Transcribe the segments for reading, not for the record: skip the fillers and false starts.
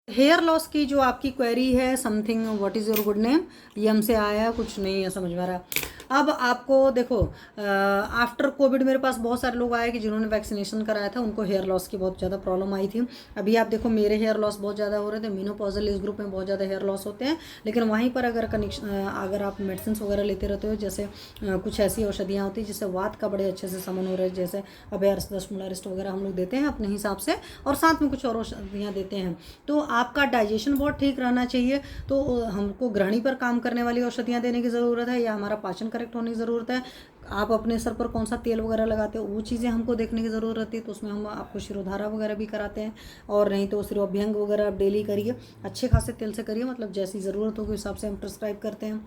Hair loss की जो आपकी क्वेरी है, something what is your good name, ये हमसे आया, कुछ नहीं है समझ में आ रहा। अब आपको देखो, आफ्टर कोविड मेरे पास बहुत सारे लोग आए कि जिन्होंने वैक्सीनेशन कराया था, उनको हेयर लॉस की बहुत ज़्यादा प्रॉब्लम आई थी। अभी आप देखो मेरे हेयर लॉस बहुत ज़्यादा हो रहे थे, मीनोपॉजल एज ग्रुप में बहुत ज़्यादा हेयर लॉस होते हैं। लेकिन वहीं पर अगर आप मेडिसिन वगैरह लेते रहते हो, जैसे कुछ ऐसी औषधियाँ होती हैं जिससे वात का बड़े अच्छे से समन हो रहा है, जैसे अभयर्स दशमूलारिस्ट वगैरह हम लोग देते हैं अपने हिसाब से, और साथ में कुछ और औषधियाँ देते हैं। तो आपका डाइजेशन बहुत ठीक रहना चाहिए, तो हमको ग्रहणी पर काम करने वाली औषधियाँ देने की ज़रूरत है, या हमारा पाचन करेक्ट होने की ज़रूरत है। आप अपने सर पर कौन सा तेल वगैरह लगाते हो, वो चीज़ें हमको देखने की ज़रूरत रहती है, तो उसमें हम आपको शिरोधारा वगैरह भी कराते हैं। और नहीं तो शिरोअभ्यंग वगैरह आप डेली करिए, अच्छे खासे तेल से करिए, मतलब जैसी ज़रूरत हो के हिसाब से हम प्रिस्क्राइब करते हैं।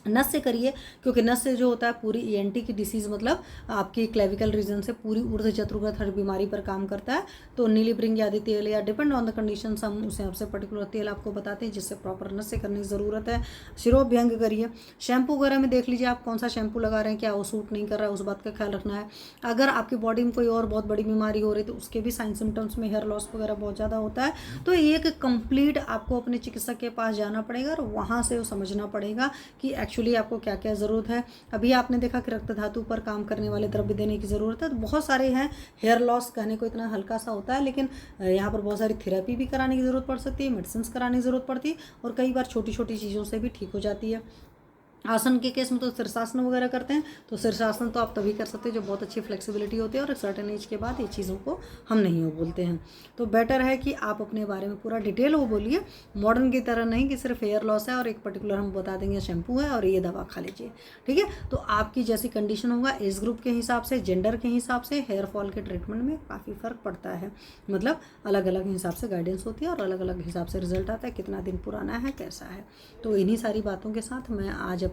नस से करिए, क्योंकि नस से जो होता है पूरी ईएनटी की डिसीज़, मतलब आपकी क्लेविकल रीजन से पूरी ऊर्ध्व चतुर्गत हर बीमारी पर काम करता है। तो नीली ब्रिंग आदि तेल, या डिपेंड ऑन द कंडीशन हम उसे आपसे पर्टिकुलर तेल आपको बताते हैं जिससे प्रॉपर नस से करने की ज़रूरत है। शिरोभ्यंग करिए। शैम्पू वगैरह में देख लीजिए आप कौन सा शैम्पू लगा रहे हैं, क्या वो सूट नहीं कर रहा है, उस बात का ख्याल रखना है। अगर आपकी बॉडी में कोई और बहुत बड़ी बीमारी हो रही है तो उसके भी साइन सिम्टम्स में हेयर लॉस वगैरह बहुत ज़्यादा होता है। तो एक कंप्लीट आपको अपने चिकित्सक के पास जाना पड़ेगा और वहाँ से वो समझना पड़ेगा कि एक्चुअली आपको क्या क्या ज़रूरत है। अभी आपने देखा कि रक्त धातु पर काम करने वाले द्रव्य देने की ज़रूरत है, तो बहुत सारे हैं। हेयर लॉस कहने को इतना हल्का सा होता है, लेकिन यहाँ पर बहुत सारी थेरेपी भी कराने की ज़रूरत पड़ सकती है, मेडिसिन कराने की ज़रूरत पड़ती है, और कई बार छोटी छोटी चीज़ों से भी ठीक हो जाती है। आसन के केस में तो शीर्षासन वगैरह करते हैं, तो शीर्षासन तो आप तभी कर सकते हैं जो बहुत अच्छी फ्लेक्सिबिलिटी होती है, और एक सर्टेन एज के बाद ये चीज़ों को हम नहीं हो बोलते हैं। तो बेटर है कि आप अपने बारे में पूरा डिटेल वो बोलिए, मॉडर्न की तरह नहीं कि सिर्फ हेयर लॉस है और एक पर्टिकुलर हम बता देंगे शैम्पू है और ये दवा खा लीजिए। ठीक है, तो आपकी जैसी कंडीशन होगा, एज ग्रुप के हिसाब से, जेंडर के हिसाब से हेयर फॉल के ट्रीटमेंट में काफ़ी फ़र्क पड़ता है। मतलब अलग अलग हिसाब से गाइडेंस होती है और अलग अलग हिसाब से रिजल्ट आता है, कितना दिन पुराना है, कैसा है। तो इन्हीं सारी बातों के साथ मैं आज